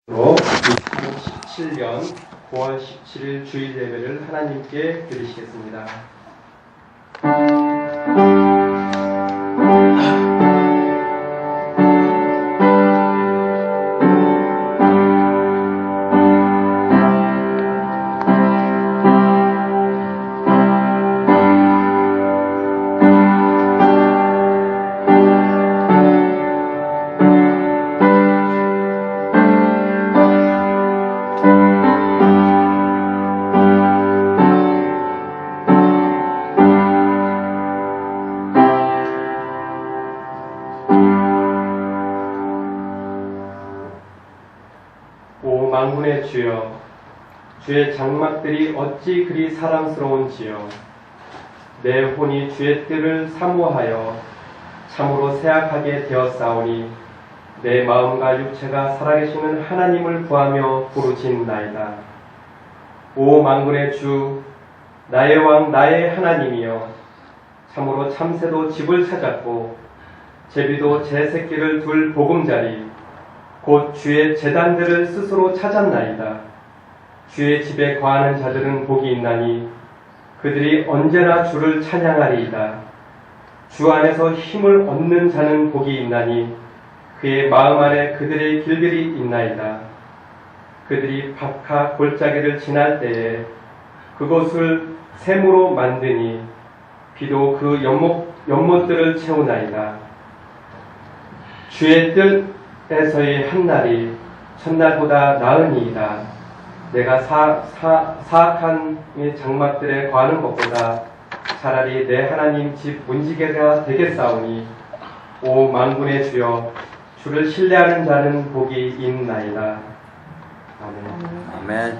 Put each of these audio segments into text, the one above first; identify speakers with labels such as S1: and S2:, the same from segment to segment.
S1: 2017년 9월 17일 주일 예배를 하나님께 드리시겠습니다. 오 만군의 주여, 주의 장막들이 어찌 그리 사랑스러운지요. 내 혼이 주의 뜰을 사모하여 참으로 새약하게 되었사오니 내 마음과 육체가 살아계시는 하나님을 구하며 부르짖나이다. 오 만군의 주, 나의 왕 나의 하나님이여, 참으로 참새도 집을 찾았고 제비도 제 새끼를 둘 보금자리 곧 주의 제단들을 스스로 찾았나이다. 주의 집에 거하는 자들은 복이 있나니 그들이 언제나 주를 찬양하리이다. 주 안에서 힘을 얻는 자는 복이 있나니 그의 마음 안에 그들의 길들이 있나이다. 그들이 박하 골짜기를 지날 때에 그곳을 샘으로 만드니 비도 그 연못들을 채우나이다. 주의 뜻에서의 한날이 첫날보다 나으니이다. 내가 사악한 장막들에 거하는 것보다 차라리 내 하나님 집 문지기가 되겠사오니 오 만군의 주여, 주를 신뢰하는 자는 복이 있나이다. 아멘.
S2: 아멘.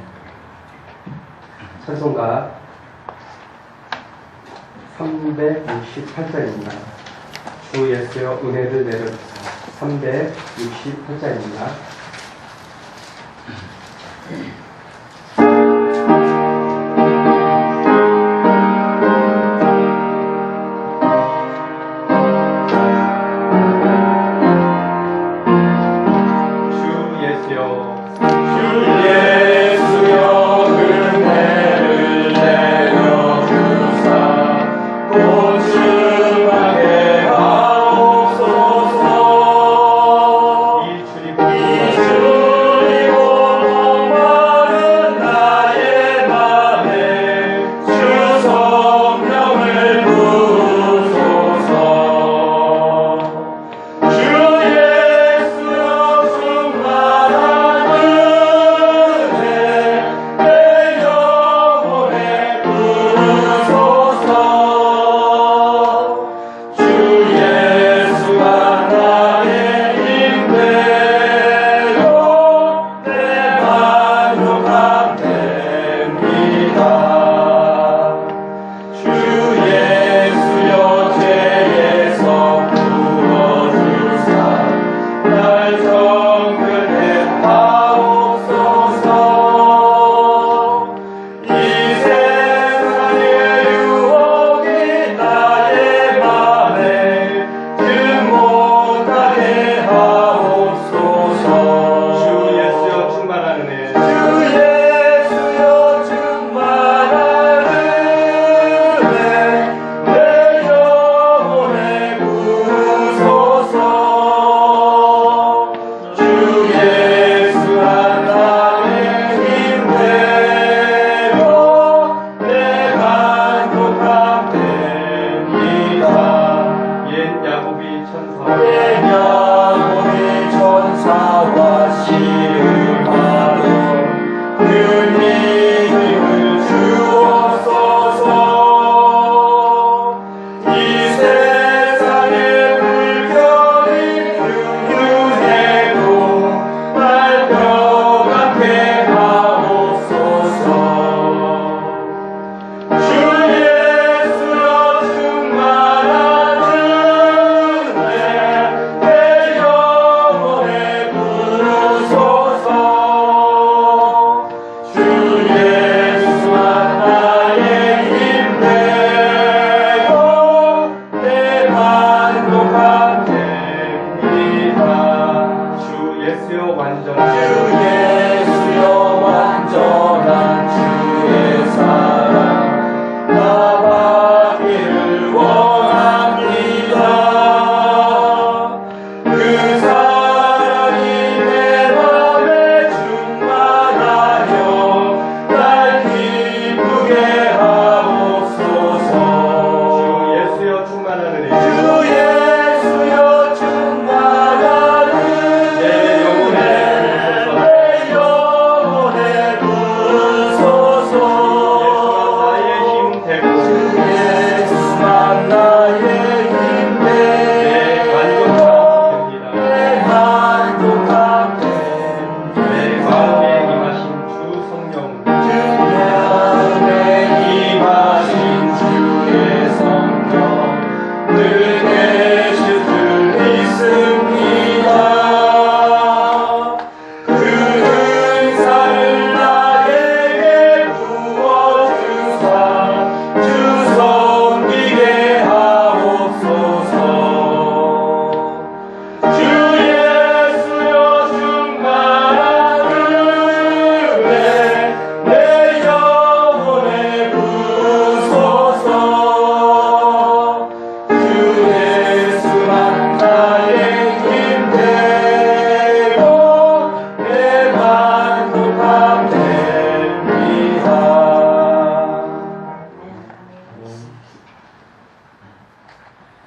S1: 찬송가 368장입니다. 주 예수여 은혜를 내려주사. 368장입니다.
S3: 주님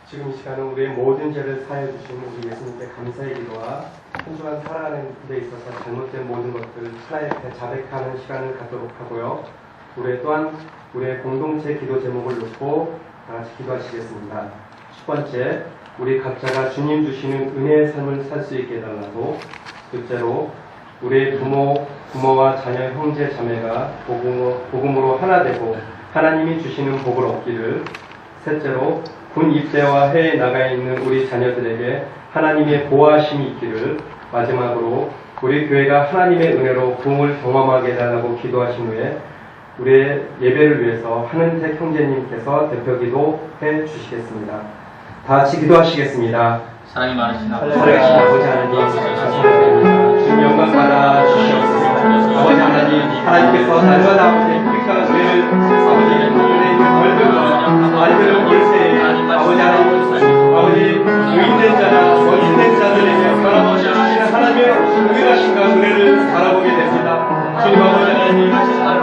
S1: 지금 이 시간은 우리의 모든 죄를 사해 주신 우리 예수님께 감사의 기도와 한 주간 살아가는 데 있어서 잘못된 모든 것들을 하나님 앞에 자백하는 시간을 갖도록 하고요. 또한 우리의 공동체 기도 제목을 놓고 다 같이 기도하시겠습니다. 첫 번째, 우리 각자가 주님 주시는 은혜의 삶을 살 수 있게 해달라고. 둘째로, 우리의 부모와 자녀, 형제, 자매가 복음으로 하나 되고 하나님이 주시는 복을 얻기를. 셋째로, 군 입대와 해외에 나가 있는 우리 자녀들에게 하나님의 보호하심이 있기를. 마지막으로, 우리 교회가 하나님의 은혜로 부흥을 경험하게 해달라고 기도하신 후에 우리의 예배를 위해서 한은택 형제님께서 대표 기도해 주시겠습니다. 다 같이 기도하시겠습니다.
S2: 사랑이 많으신 아버지
S1: 하나님, 감사드립니다. 주님 영광 받아 주시옵소서. 아버지 하나님께서 날마다 아버지 우리가 죄를 아버지 만들어 볼 때 아버지 의인된 자나 원인된 자들에게 변함없이 주시는 하나님의 은혜하신가 은혜를 바라보게 됩니다. 주님 아버지 하나님 감사드립니다.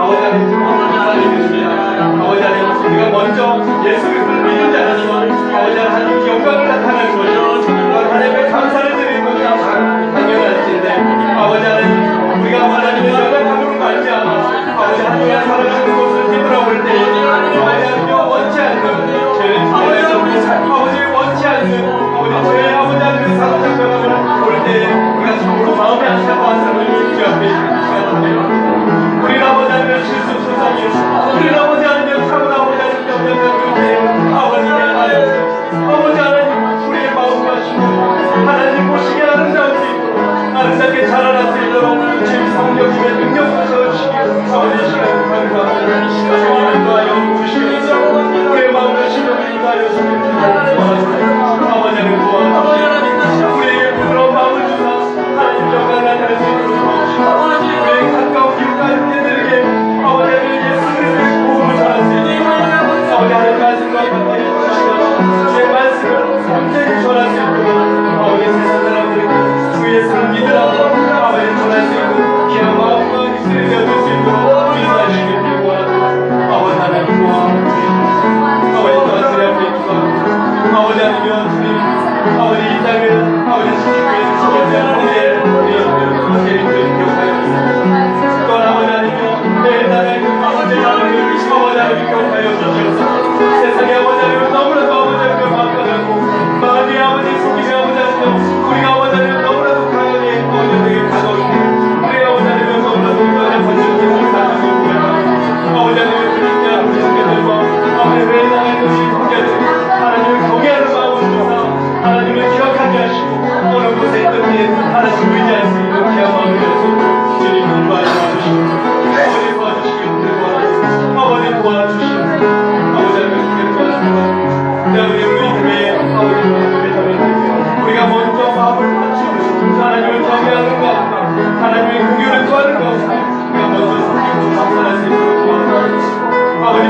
S1: 아버지 하나님 우리가 먼저 예수 그리스도를 믿는 자라니 아버지 하나님 영광을 나타내는 것이요 하나님의 감사를 드리는 것이 당연할진데 아버지 하나님 우리가 하나님의 영광으로 말지 않아 아버지 하나님의 살아가는 것을 뒤돌아볼 때 아버지 하나님 원치 않는 죄를 아버지 원치 않는 아버지 죄의 아버지 하나님의 사고작용을 볼 때 우리가 참으로 마음에 안 차고 한 사람을 주 앞에 시간을 우리 아버지 하나님의 실수 소상이요 우리 아버지 하나님의 사고 아버지 하나님의 영광을 아버지 하나님 우리의 마음과 심령 하나님 보시기에 아름다울 수 있도록 아름답게 자라날 수 있도록 주님 성령 중에 능력을 주시기 아버지 시간 감사합니다. 성령과 영을 주시면서 우리의 마음과 심령을 인도하여 주시옵소서. 아버지 하나님 도와주시옵소서. 우리에게 부드러운 마음을 주사 하나님 영광을 나타낼 수 있도록 도와주시옵소서. 우리의 가까운 이웃과 형제들에게 아버지 하나님 예수 그리스도의 복음을 전할 수 있도록 아버지 하나님 말씀과 함께 주시옵소서. 주의 말씀을 온전히 전할 수 있도록 아버지 세상 사람들에게 주 예수를 믿으라고 아버지 전할 수 있고 귀한 마음과 입술을 여줄 수 있도록 인도하시길 구하옵소서.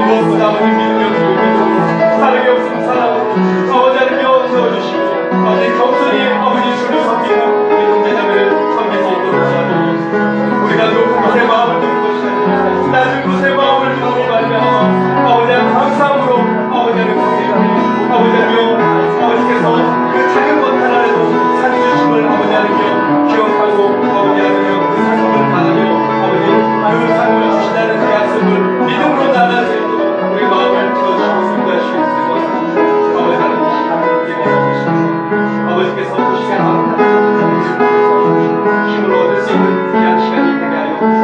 S1: 무엇보다 아버지 믿음이 없으면 믿음, 사랑이 없으면 사랑으로 아버지 하나님여 세워주시고 아버지 겸손히 아버지 주를 섬기는 우리 형제자매를 섬길 수 있도록 도와주옵소서. 우리가 높은 곳에 마음을 두는 것이 아니라 낮은 곳에 마음을 두는 말이야. 아버지 하나님 감사함으로 아버지 하나님 감사하니 아버지 하나님여 아버지께서 그 작은 것 하나라도 살려주심을 아버지 하나님여 기억하고 아버지 하나님여 그 상급을 받으며 아버지 그 상급을 주신다는 그 약속을 믿음으로 나아갈 수 있도록 우리 마음을 주어주시고 승리하시옵소서. 아버지 하나님 시간을 예배하시옵소서. 아버지께서 그 시간 힘을 얻을 수 있는 귀한 시간이 되게 하여 주옵소서.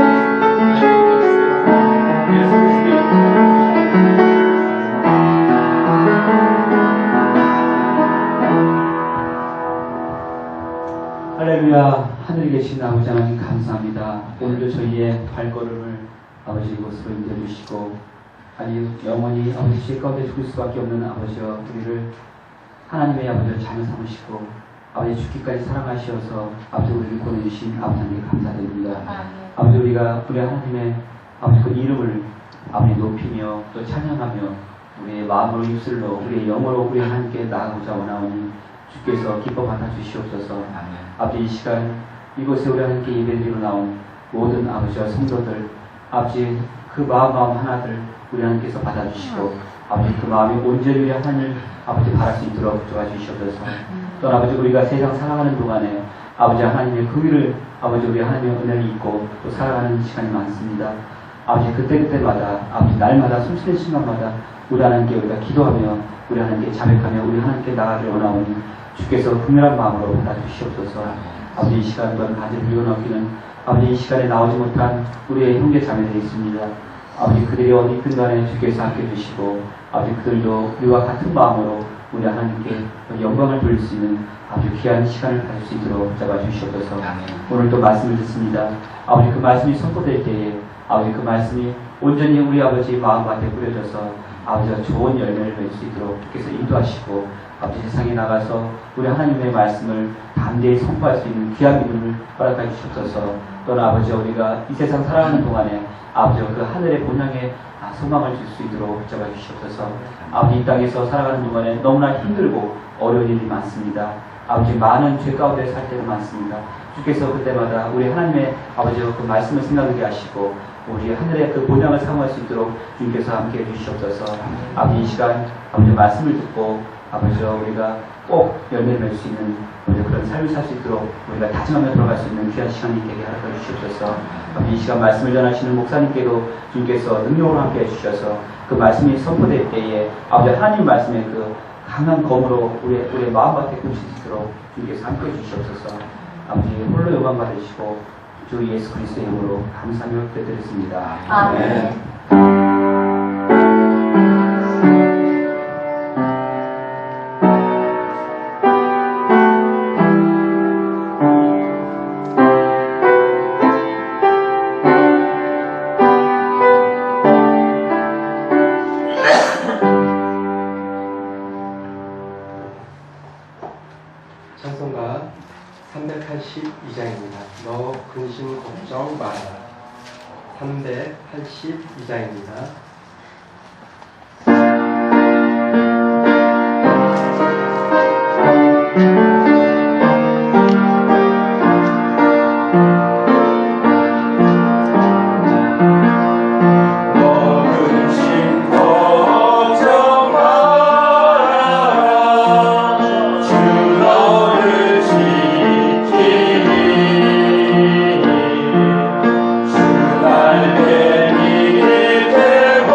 S1: 예수 그리스도의
S2: 할렐루야. 하늘에 계신 아버지 하나님 감사합니다. 오늘도 저희의 발걸음을 아버지 이곳으로 인도해주시고 아니 영원히 아버지 죄 가운데 죽을 수밖에 없는 아버지여 우리를 하나님의 아버지를 자녀 삼으시고 아버지 죽기까지 사랑하시어서 아버지 우리를 보내주신 아버지 하나님께 감사드립니다. 아버지 우리가 우리 하나님의 아버지 그 이름을 아버지 높이며 또 찬양하며 우리의 마음으로 입술로 우리의 영어로 우리 하나님께 나아가고자 원하오니 주께서 기뻐 받아 주시옵소서. 아버지 이 시간 이곳에 우리 하나님께 예배드리러 나온 모든 아버지와 성도들 아버지 그 마음 하나들 우리 하나님께서 받아주시고 아버지 그 마음이 온전히 우리 하나님을 아버지 바랄 수 있도록 도와주시옵소서. 또 아버지 우리가 세상 살아가는 동안에 아버지 하나님의 그 위를 아버지 우리 하나님의 은혜를 잊고 또 살아가는 시간이 많습니다. 아버지 그때마다 아버지 날마다 숨쉬는 시간마다 우리 하나님께 우리가 기도하며 우리 하나님께 자백하며 우리 하나님께 나가길 원하오니 주께서 긍휼한 마음으로 받아주시옵소서. 아버지 이 시간 또한 가지를 이어넣기는 아버지 이 시간에 나오지 못한 우리의 형제 자매들이 있습니다. 아버지 그들이 어디 있든 간에 주께서 함께 해주시고 아버지 그들도 우리와 같은 마음으로 우리 하나님께 영광을 돌릴 수 있는 아주 귀한 시간을 가질 수 있도록 잡아주시옵소서. 오늘 또 말씀을 듣습니다. 아버지 그 말씀이 선포될 때에 아버지 그 말씀이 온전히 우리 아버지 마음밭에 뿌려져서 아버지가 좋은 열매를 맺을 수 있도록 주께서 인도하시고 아버지 세상에 나가서 우리 하나님의 말씀을 담대히 선포할 수 있는 귀한 믿음을 허락해 주시옵소서. 또는 아버지 우리가 이 세상 살아가는 동안에 아버지 그 하늘의 본향에 소망을 줄 수 있도록 잡아 주시옵소서. 아버지 이 땅에서 살아가는 동안에 너무나 힘들고 어려운 일이 많습니다. 아버지 많은 죄 가운데 살 때도 많습니다. 주께서 그때마다 우리 하나님의 아버지와 그 말씀을 생각하게 하시고 우리 하늘의 그 본향을 사모할 수 있도록 주께서 함께 해주시옵소서. 아버지 이 시간 아버지 말씀을 듣고 아버지와 우리가 꼭 열매를 맺을 수 있는 그런 삶을 살 수 있도록 우리가 다짐하며 들어갈 수 있는 귀한 시간이 되게 하여 주시옵소서. 이 시간 말씀을 전하시는 목사님께도 주께서 능력으로 함께 해주셔서 그 말씀이 선포될 때에 아버지 하나님 말씀의 그 강한 검으로 우리의 마음밭에 꽂힐 수 있도록 주께서 함께 해주시옵소서. 아버지 홀로 영광 받으시고 주 예수 그리스도의 이름으로 감사하며 기도드렸습니다. 아멘.
S1: 찬송가 382장입니다. 너 근심 걱정 마라. 382장입니다.
S3: 주 날개 밑에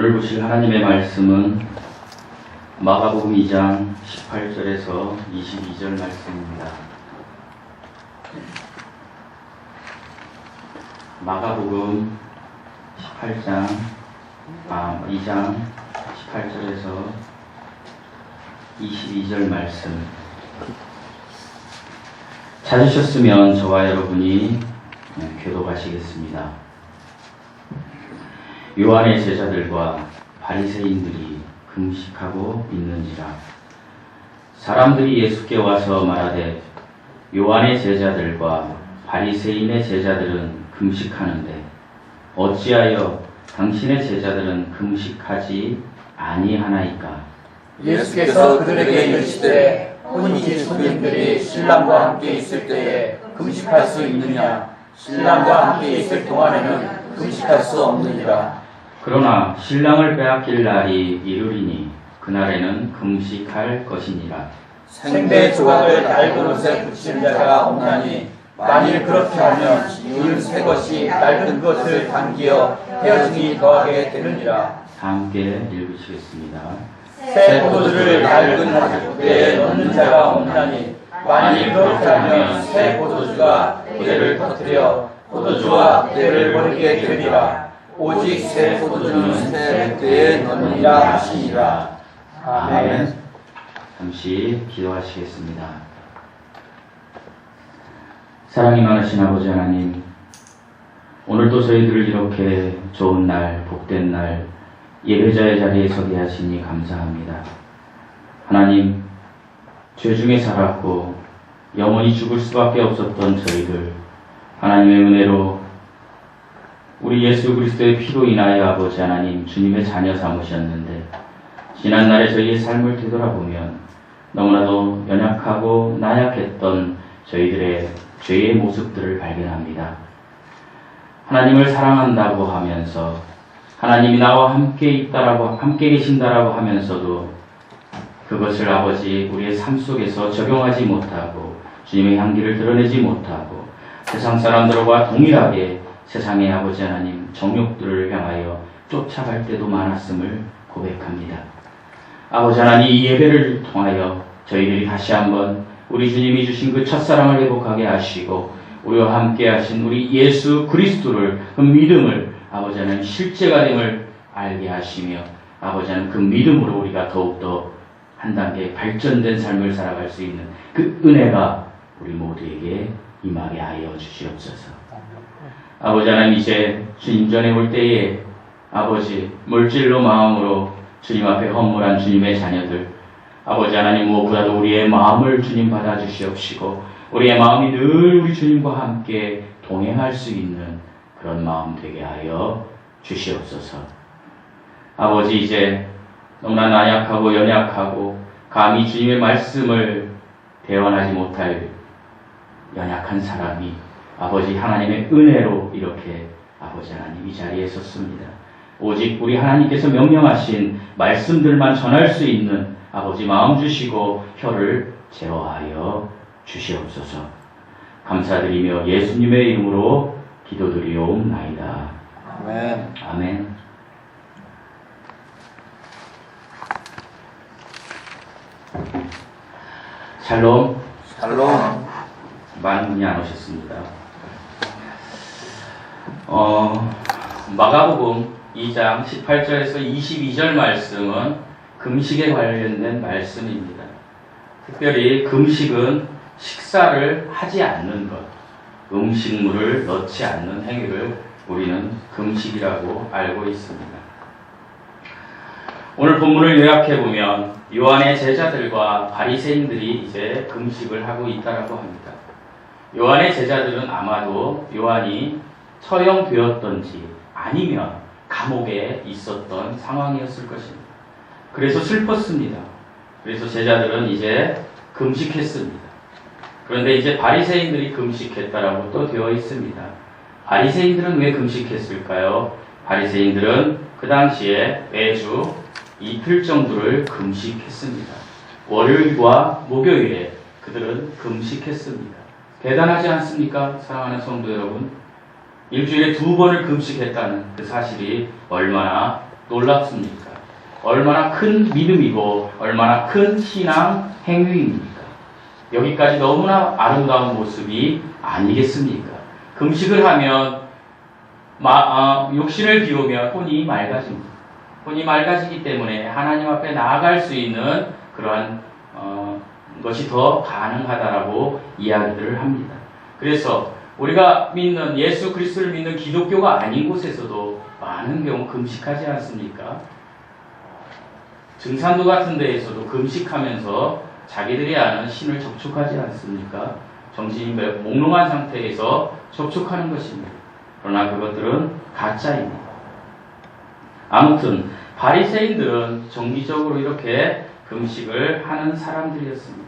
S2: 오늘 보실 하나님의 말씀은 마가복음 2장 18절에서 22절 말씀입니다. 마가복음 2장 18절에서 22절 말씀. 찾으셨으면 저와 여러분이 교독하시겠습니다. 요한의 제자들과 바리새인들이 금식하고 있는지라. 사람들이 예수께 와서 말하되 요한의 제자들과 바리새인의 제자들은 금식하는데 어찌하여 당신의 제자들은 금식하지 아니하나이까?
S3: 예수께서 그들에게 이르시되 혼인신 손님들이 신랑과 함께 있을 때에 금식할 수 있느냐? 신랑과 함께 있을 동안에는 금식할 수 없느니라.
S2: 그러나 신랑을 빼앗길 날이 이르리니 그날에는 금식할 것이니라.
S3: 생대 조각을 낡은 옷에 붙이는 자가 없나니 만일 그렇게 하면 이은 새 것이 낡은 것을 당기어 헤어짐이 더하게 되느니라.
S2: 다 함께 읽으시겠습니다.
S3: 새 포도주를 낡은 부대에 넣는 자가 없나니 만일 그렇게 하면 새 포도주가 부대를 터뜨려 포도주와 부대를 버리게 되리라. 오직 새 포도주는 새 부대에 넣느니라 하시니라. 아멘.
S2: 잠시 기도하시겠습니다. 사랑이 많으신 아버지 하나님, 오늘도 저희들을 이렇게 좋은 날, 복된 날, 예배자의 자리에 서게 하시니 감사합니다. 하나님, 죄 중에 살았고 영원히 죽을 수밖에 없었던 저희들, 하나님의 은혜로 우리 예수 그리스도의 피로 인하여 아버지 하나님 주님의 자녀 삼으셨는데, 지난날의 저희의 삶을 되돌아보면 너무나도 연약하고 나약했던 저희들의 죄의 모습들을 발견합니다. 하나님을 사랑한다고 하면서, 하나님이 나와 함께 계신다라고 하면서도 그것을 아버지 우리의 삶 속에서 적용하지 못하고 주님의 향기를 드러내지 못하고 세상 사람들과 동일하게 세상의 아버지 하나님 정욕들을 향하여 쫓아갈 때도 많았음을 고백합니다. 아버지 하나님, 이 예배를 통하여 저희들이 다시 한번 우리 주님이 주신 그 첫사랑을 회복하게 하시고 우리와 함께 하신 우리 예수 그리스도를, 그 믿음을 아버지 하나님 실제가 됨을 알게 하시며 아버지 하나님 그 믿음으로 우리가 더욱더 한 단계 발전된 삶을 살아갈 수 있는 그 은혜가 우리 모두에게 임하게 하여 주시옵소서. 아버지 하나님, 이제 주님 전에 올 때에 아버지 물질로 마음으로 주님 앞에 허물한 주님의 자녀들, 아버지 하나님 무엇보다도 우리의 마음을 주님 받아주시옵시고 우리의 마음이 늘 우리 주님과 함께 동행할 수 있는 그런 마음 되게 하여 주시옵소서. 아버지, 이제 너무나 나약하고 연약하고 감히 주님의 말씀을 대언하지 못할 연약한 사람이 아버지 하나님의 은혜로 이렇게 아버지 하나님 이 자리에 섰습니다. 오직 우리 하나님께서 명령하신 말씀들만 전할 수 있는 아버지 마음 주시고 혀를 제어하여 주시옵소서. 감사드리며 예수님의 이름으로 기도드리옵나이다.
S3: 아멘.
S2: 아멘. 샬롬.
S3: 샬롬.
S2: 많은 분이 안 오셨습니다. 마가복음 2장 18절에서 22절 말씀은 금식에 관련된 말씀입니다. 특별히 금식은 식사를 하지 않는 것, 음식물을 넣지 않는 행위를 우리는 금식이라고 알고 있습니다. 오늘 본문을 요약해보면 요한의 제자들과 바리새인들이 이제 금식을 하고 있다고 합니다. 요한의 제자들은 아마도 요한이 처형되었던지 아니면 감옥에 있었던 상황이었을 것입니다. 그래서 슬펐습니다. 그래서 제자들은 이제 금식했습니다. 그런데 이제 바리새인들이 금식했다라고 또 되어 있습니다. 바리새인들은 왜 금식했을까요? 바리새인들은 그 당시에 매주 이틀 정도를 금식했습니다. 월요일과 목요일에 그들은 금식했습니다. 대단하지 않습니까? 사랑하는 성도 여러분, 일주일에 2번을 금식했다는 그 사실이 얼마나
S4: 놀랍습니까? 얼마나 큰 믿음이고 얼마나 큰 신앙 행위입니까? 여기까지 너무나 아름다운 모습이 아니겠습니까? 금식을 하면 욕심을 비우면 혼이 맑아집니다. 혼이 맑아지기 때문에 하나님 앞에 나아갈 수 있는 그러한 것이 더 가능하다라고 이야기들을 합니다. 그래서 우리가 믿는 예수 그리스도를 믿는 기독교가 아닌 곳에서도 많은 경우 금식하지 않습니까? 증산도 같은 데에서도 금식하면서 자기들이 아는 신을 접촉하지 않습니까? 정신이 몽롱한 상태에서 접촉하는 것입니다. 그러나 그것들은 가짜입니다. 아무튼 바리새인들은 정기적으로 이렇게 금식을 하는 사람들이었습니다.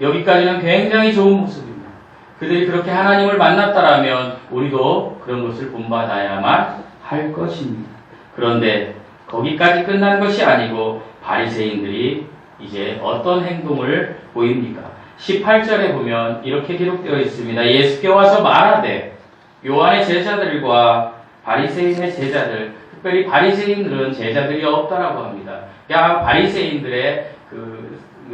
S4: 여기까지는 굉장히 좋은 모습입니다. 그들이 그렇게 하나님을 만났다라면 우리도 그런 것을 본받아야만 할 것입니다. 그런데 거기까지 끝난 것이 아니고 바리새인들이 이제 어떤 행동을 보입니까? 18절에 보면 이렇게 기록되어 있습니다. 예수께 와서 말하되 요한의 제자들과 바리새인의 제자들, 특별히 바리새인들은 제자들이 없다라고 합니다. 그냥 바리새인들의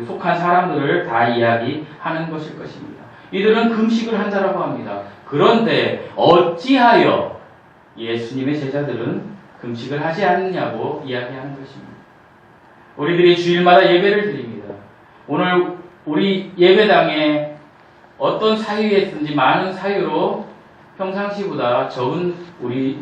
S4: 속한 사람들을 다 이야기하는 것일 것입니다. 이들은 금식을 한다라고 합니다. 그런데 어찌하여 예수님의 제자들은 금식을 하지 않느냐고 이야기하는 것입니다. 우리들이 주일마다 예배를 드립니다. 오늘 우리 예배당에 어떤 사유였든지 많은 사유로 평상시보다 적은 우리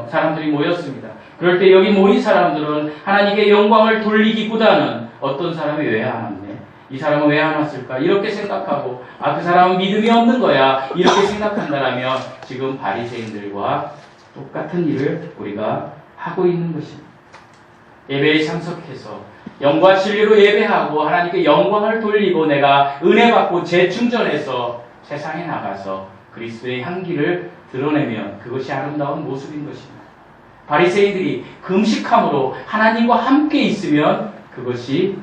S4: 사람들이 모였습니다. 그럴 때 여기 모인 사람들은 하나님께 영광을 돌리기보다는 어떤 사람이 왜 안 왔네? 이 사람은 왜 안 왔을까? 이렇게 생각하고 그 사람은 믿음이 없는 거야. 이렇게 생각한다면 지금 바리새인들과 똑같은 일을 우리가 하고 있는 것입니다. 예배에 참석해서 영과 진리로 예배하고 하나님께 영광을 돌리고 내가 은혜 받고 재충전해서 세상에 나가서 그리스도의 향기를 드러내면 그것이 아름다운 모습인 것입니다. 바리새인들이 금식함으로 하나님과 함께 있으면 그것이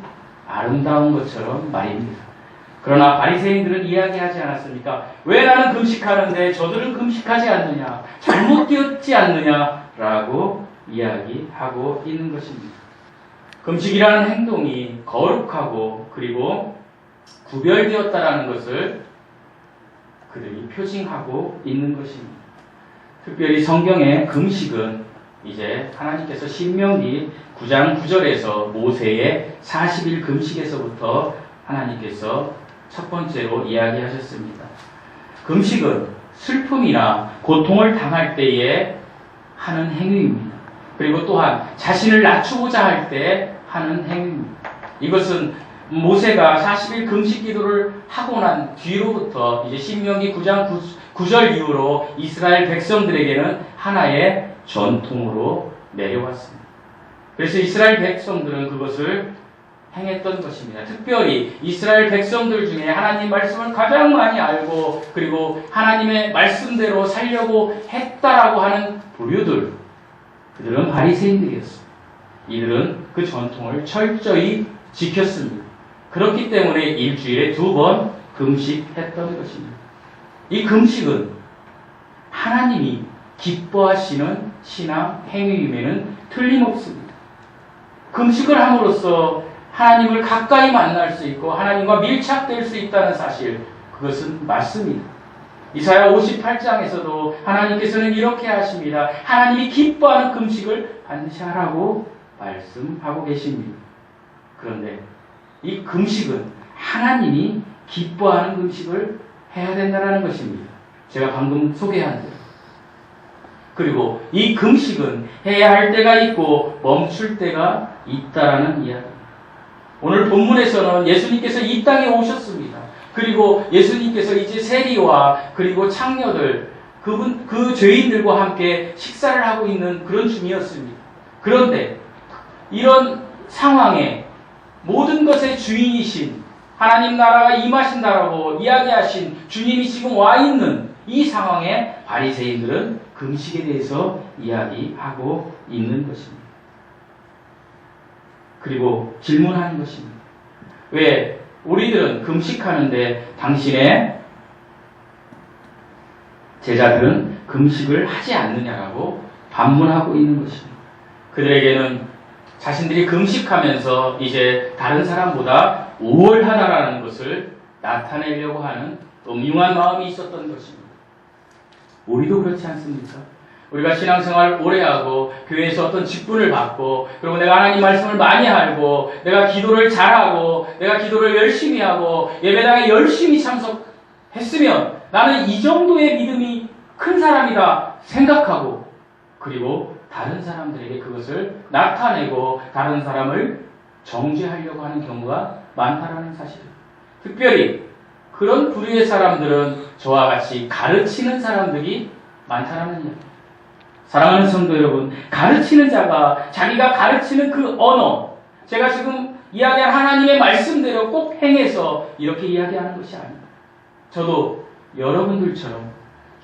S4: 아름다운 것처럼 말입니다. 그러나 바리새인들은 이야기하지 않았습니까? 왜 나는 금식하는데 저들은 금식하지 않느냐? 잘못되었지 않느냐라고 이야기하고 있는 것입니다. 금식이라는 행동이 거룩하고 그리고 구별되었다라는 것을 그들이 표징하고 있는 것입니다. 특별히 성경의 금식은 이제 하나님께서 신명기 9장 9절에서 모세의 40일 금식에서부터 하나님께서 첫 번째로 이야기하셨습니다. 금식은 슬픔이나 고통을 당할 때에 하는 행위입니다. 그리고 또한 자신을 낮추고자 할 때 하는 행위입니다. 이것은 모세가 40일 금식 기도를 하고 난 뒤로부터 이제 신명기 9장 9절 이후로 이스라엘 백성들에게는 하나의 전통으로 내려왔습니다. 그래서 이스라엘 백성들은 그것을 행했던 것입니다. 특별히 이스라엘 백성들 중에 하나님 말씀을 가장 많이 알고 그리고 하나님의 말씀대로 살려고 했다라고 하는 부류들, 그들은 바리새인들이었습니다. 이들은 그 전통을 철저히 지켰습니다. 그렇기 때문에 일주일에 2번 금식했던 것입니다. 이 금식은 하나님이 기뻐하시는 신앙 행위임에는 틀림없습니다. 금식을 함으로써 하나님을 가까이 만날 수 있고 하나님과 밀착될 수 있다는 사실, 그것은 맞습니다. 이사야 58장에서도 하나님께서는 이렇게 하십니다. 하나님이 기뻐하는 금식을 반드시 하라고 말씀하고 계십니다. 그런데 이 금식은 하나님이 기뻐하는 금식을 해야 된다는 것입니다. 제가 방금 소개한 대로. 그리고 이 금식은 해야 할 때가 있고 멈출 때가 있다라는 이야기입니다. 오늘 본문에서는 예수님께서 이 땅에 오셨습니다. 그리고 예수님께서 이제 세리와 그리고 창녀들, 그 죄인들과 함께 식사를 하고 있는 그런 중이었습니다. 그런데 이런 상황에 모든 것의 주인이신 하나님 나라가 임하신다라고 이야기하신 주님이 지금 와 있는 이 상황에 바리새인들은 금식에 대해서 이야기하고 있는 것입니다. 그리고 질문하는 것입니다. 왜 우리들은 금식하는데 당신의 제자들은 금식을 하지 않느냐라고 반문하고 있는 것입니다. 그들에게는 자신들이 금식하면서 이제 다른 사람보다 우월하다라는 것을 나타내려고 하는 음흉한 마음이 있었던 것입니다. 우리도 그렇지 않습니까? 우리가 신앙생활을 오래 하고 교회에서 어떤 직분을 받고 그리고 내가 하나님 말씀을 많이 알고 내가 기도를 잘하고 내가 기도를 열심히 하고 예배당에 열심히 참석했으면 나는 이 정도의 믿음이 큰 사람이다 생각하고 그리고 다른 사람들에게 그것을 나타내고 다른 사람을 정죄하려고 하는 경우가 많다라는 사실입니다. 특별히 그런 부류의 사람들은 저와 같이 가르치는 사람들이 많다라는 이야기입니다. 사랑하는 성도 여러분, 가르치는 자가 자기가 가르치는 그 언어, 제가 지금 이야기한 하나님의 말씀대로 꼭 행해서 이렇게 이야기하는 것이 아닙니다. 저도 여러분들처럼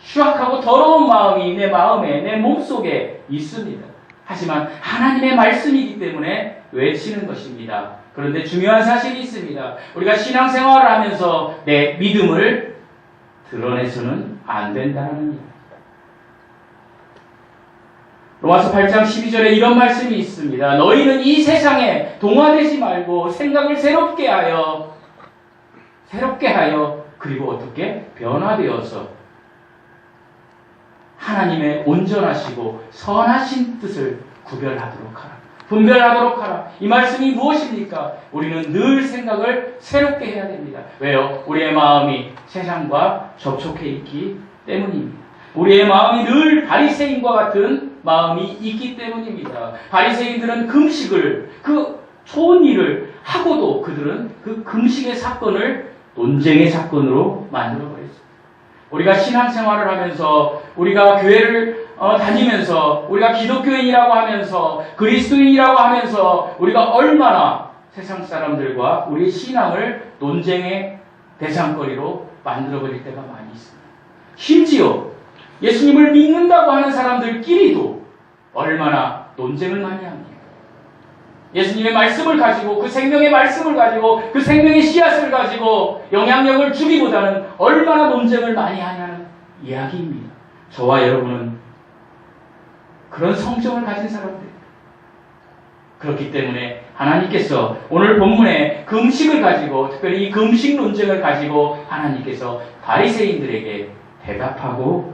S4: 추악하고 더러운 마음이 내 마음에, 내 몸속에 있습니다. 하지만 하나님의 말씀이기 때문에 외치는 것입니다. 그런데 중요한 사실이 있습니다. 우리가 신앙생활을 하면서 내 믿음을 드러내서는 안 된다는 얘기입니다. 로마서 8장 12절에 이런 말씀이 있습니다. 너희는 이 세상에 동화되지 말고 생각을 새롭게 하여 그리고 어떻게 변화되어서 하나님의 온전하시고 선하신 뜻을 구별하도록 하라. 분별하도록 하라. 이 말씀이 무엇입니까? 우리는 늘 생각을 새롭게 해야 됩니다. 왜요? 우리의 마음이 세상과 접촉해 있기 때문입니다. 우리의 마음이 늘 바리새인과 같은 마음이 있기 때문입니다. 바리새인들은 금식을, 그 좋은 일을 하고도 그들은 그 금식의 사건을 논쟁의 사건으로 만들어버렸습니다. 우리가 신앙생활을 하면서 우리가 교회를 다니면서 우리가 기독교인이라고 하면서 그리스도인이라고 하면서 우리가 얼마나 세상 사람들과 우리의 신앙을 논쟁의 대상거리로 만들어버릴 때가 많이 있습니다. 심지어 예수님을 믿는다고 하는 사람들끼리도 얼마나 논쟁을 많이 합니다. 예수님의 말씀을 가지고 그 생명의 말씀을 가지고 그 생명의 씨앗을 가지고 영향력을 주기보다는 얼마나 논쟁을 많이 하냐는 이야기입니다. 저와 여러분은 그런 성정을 가진 사람들입니다. 그렇기 때문에 하나님께서 오늘 본문에 금식을 가지고 특별히 이 금식 논쟁을 가지고 하나님께서 바리새인들에게 대답하고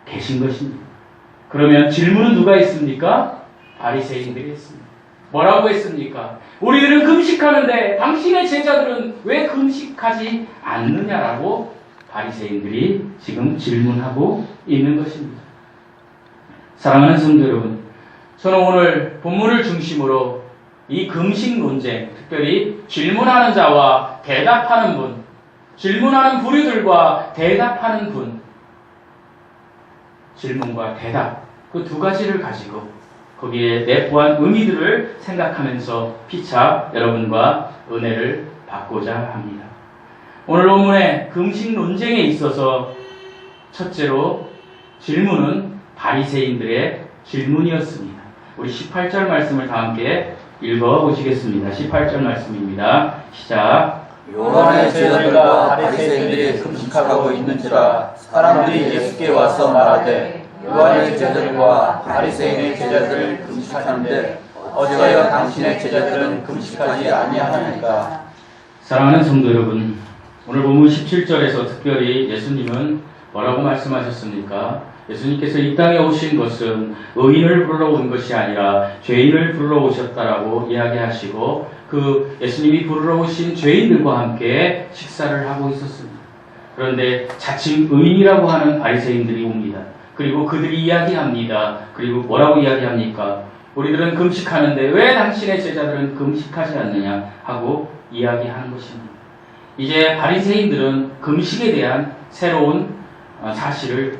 S4: 계신 것입니다. 그러면 질문은 누가 했습니까? 바리새인들이 했습니다. 뭐라고 했습니까? 우리들은 금식하는데 당신의 제자들은 왜 금식하지 않느냐라고 바리새인들이 지금 질문하고 있는 것입니다. 사랑하는 성도 여러분, 저는 오늘 본문을 중심으로 이 금식 논쟁, 특별히 질문하는 자와 대답하는 분, 질문하는 부류들과 대답하는 분, 질문과 대답, 그 두 가지를 가지고 거기에 내포한 의미들을 생각하면서 피차 여러분과 은혜를 받고자 합니다. 오늘 본문의 금식 논쟁에 있어서 첫째로 질문은 바리새인들의 질문이었습니다. 우리 18절 말씀을 다 함께 읽어보시겠습니다. 18절 말씀입니다. 시작.
S3: 요한의 제자들과 바리새인들이 금식하고 있는지라 사람들이 예수께 와서 말하되 요한의 제자들과 바리새인의 제자들을 금식하는데 어찌하여 당신의 제자들은 금식하지 아니하나이까?
S4: 사랑하는 성도 여러분, 오늘 본문 17절에서 특별히 예수님은 뭐라고 말씀하셨습니까? 예수님께서 이 땅에 오신 것은 의인을 부르러 온 것이 아니라 죄인을 부르러 오셨다라고 이야기하시고 그 예수님이 부르러 오신 죄인들과 함께 식사를 하고 있었습니다. 그런데 자칭 의인이라고 하는 바리새인들이 옵니다. 그리고 그들이 이야기합니다. 그리고 뭐라고 이야기합니까? 우리들은 금식하는데 왜 당신의 제자들은 금식하지 않느냐 하고 이야기하는 것입니다. 이제 바리새인들은 금식에 대한 새로운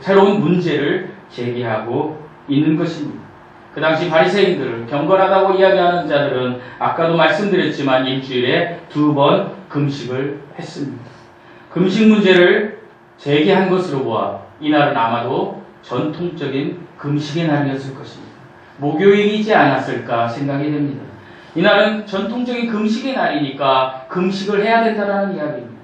S4: 새로운 문제를 제기하고 있는 것입니다. 그 당시 바리새인들을 경건하다고 이야기하는 자들은 아까도 말씀드렸지만 일주일에 2번 금식을 했습니다. 금식 문제를 제기한 것으로 보아 이날은 아마도 전통적인 금식의 날이었을 것입니다. 목요일이지 않았을까 생각이 됩니다. 이날은 전통적인 금식의 날이니까 금식을 해야 된다는 이야기입니다.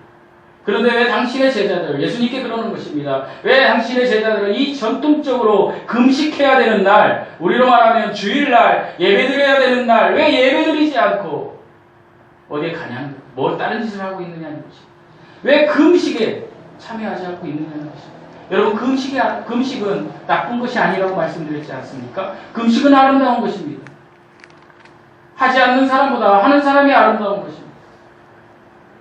S4: 그런데 왜 당신의 제자들, 예수님께 그러는 것입니다. 왜 당신의 제자들은 이 전통적으로 금식해야 되는 날, 우리로 말하면 주일날, 예배드려야 되는 날, 왜 예배드리지 않고 어디에 가냐, 뭐 다른 짓을 하고 있느냐는 것입니다. 왜 금식에 참여하지 않고 있느냐는 것입니다. 여러분, 금식은 나쁜 것이 아니라고 말씀드렸지 않습니까? 금식은 아름다운 것입니다. 하지 않는 사람보다 하는 사람이 아름다운 것입니다.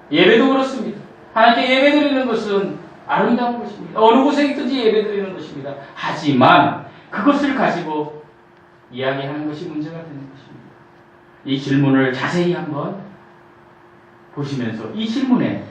S4: 예배도 그렇습니다. 하나님께 예배드리는 것은 아름다운 것입니다. 어느 곳에 있든지 예배드리는 것입니다. 하지만 그것을 가지고 이야기하는 것이 문제가 되는 것입니다. 이 질문을 자세히 한번 보시면서 이 질문에